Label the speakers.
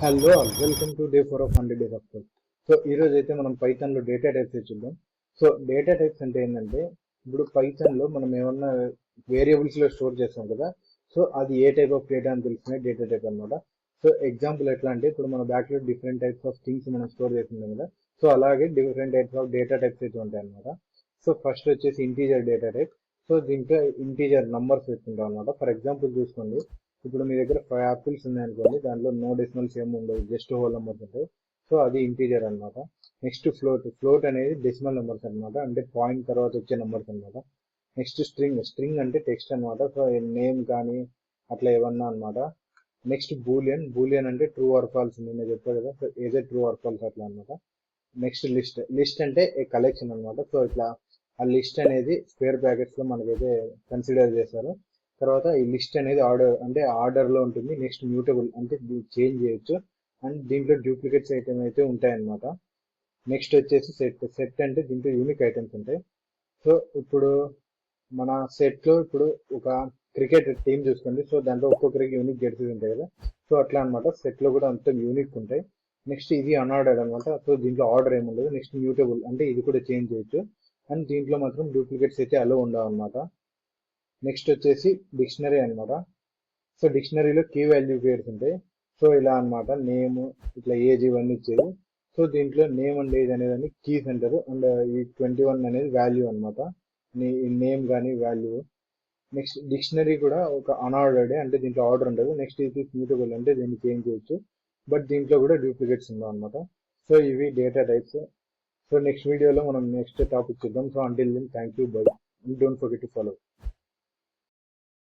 Speaker 1: Hello all welcome to day 4 of 100 days of code. So ఈరోజు అయితే మనం పైథాన్లో data types చూద్దాం. సో డేటా టైప్స్ అంటే ఏంటంటే ఇప్పుడు పైథాన్లో మనం ఏమన్నా వేరియబుల్స్లో స్టోర్ చేస్తాం కదా. సో అది ఏ టైప్ ఆఫ్ డేటా అని తెలుసుకునే డేటా టైప్ అనమాట. సో ఎగ్జాంపుల్ ఎట్లా అంటే ఇప్పుడు మన బ్యాక్లో డిఫరెంట్ టైప్స్ ఆఫ్ థింగ్స్ మనం స్టోర్ చేస్తున్నాం కదా. సో అలాగే different types of data types అయితే ఉంటాయి అనమాట. సో ఫస్ట్ వచ్చేసి ఇంటీజర్ డేటా టైప్. సో దీంట్లో ఇంటీజర్ నంబర్స్ పెట్టుకుంటాం అనమాట. ఫర్ ఎగ్జాంపుల్ చూసుకోండి, ఇప్పుడు మీ దగ్గర 5 యాపిల్స్ ఉన్నాయనుకోండి, దాంట్లో నో డెసిమల్స్ ఏమి ఉండవు, జస్ట్ హోల్ నెంబర్స్ ఉంటాయి. సో అది ఇంటీజర్ అనమాట. నెక్స్ట్ ఫ్లోట్ అనేది డెసిమల్ నెంబర్స్ అనమాట, అంటే పాయింట్ తర్వాత వచ్చే నెంబర్స్ అనమాట. నెక్స్ట్ స్ట్రింగ్ అంటే టెక్స్ట్ అనమాట. సో నేమ్ కానీ అట్లా ఏమన్నా అనమాట. నెక్స్ట్ బూలియన్ అంటే ట్రూ ఆర్ ఫాల్స్, నేను చెప్పాను కదా. సో ఏదో ట్రూ ఆర్ ఫాల్స్ అట్లా అనమాట. నెక్స్ట్ లిస్ట్ అంటే ఏ కలెక్షన్ అనమాట. సో ఇట్లా ఆ లిస్ట్ అనేది స్క్వేర్ బ్రాకెట్స్ లో మనకైతే కన్సిడర్ చేస్తారు. తర్వాత ఈ లిస్ట్ అనేది ఆర్డర్ లో ఉంటుంది. నెక్స్ట్ మ్యూటబుల్ అంటే చేంజ్ చేయొచ్చు, అండ్ దీంట్లో డూప్లికేట్స్ ఐటమ్ అయితే ఉంటాయన్నమాట. నెక్స్ట్ వచ్చేసి సెట్ అంటే దీంట్లో యూనిక్ ఐటమ్స్ ఉంటాయి. సో ఇప్పుడు మన సెట్ లో ఇప్పుడు ఒక క్రికెట్ టీం చూసుకోండి. సో దాంట్లో ఒక్కొక్కరికి యూనిక్ జెర్సీస్ ఉంటాయి కదా. సో అట్లా అనమాట, సెట్ లో కూడా అంత యూనిక్ ఉంటాయి. నెక్స్ట్ ఇది అన్ఆర్డర్డ్ అనమాట. సో దీంట్లో ఆర్డర్ ఏమి ఉండదు. నెక్స్ట్ మ్యూటబుల్ అంటే ఇది కూడా చేంజ్ చేయొచ్చు, అండ్ దీంట్లో మాత్రం డూప్లికేట్స్ అయితే అలో ఉండవు అనమాట. నెక్స్ట్ వచ్చేసి డిక్షనరీ అనమాట. సో డిక్షనరీలో కీ వాల్యూ పేర్స్ ఉంటాయి. సో ఇలా అనమాట, నేమ్ ఇట్లా ఏజ్ ఇవన్నీ ఇచ్చేది. సో దీంట్లో నేమ్ అండ్ ఏజ్ అనేది కీస్ అంటారు, అండ్ ఈ 21 అనేది వాల్యూ అనమాట, నేమ్ కానీ వాల్యూ. నెక్స్ట్ డిక్షనరీ కూడా ఒక అన్ఆర్డర్డ్, అంటే దీంట్లో ఆర్డర్ ఉండదు. నెక్స్ట్ ఇది మ్యూటబుల్ అంటే దీన్ని చేంజ్ చేయొచ్చు, బట్ దీంట్లో కూడా డూప్లికేట్స్ ఉండవు అనమాట. సో ఇవి డేటా టైప్స్. సో నెక్స్ట్ వీడియోలో మనం నెక్స్ట్ టాపిక్ చూద్దాం. So until then thank you, bye, don't forget to follow.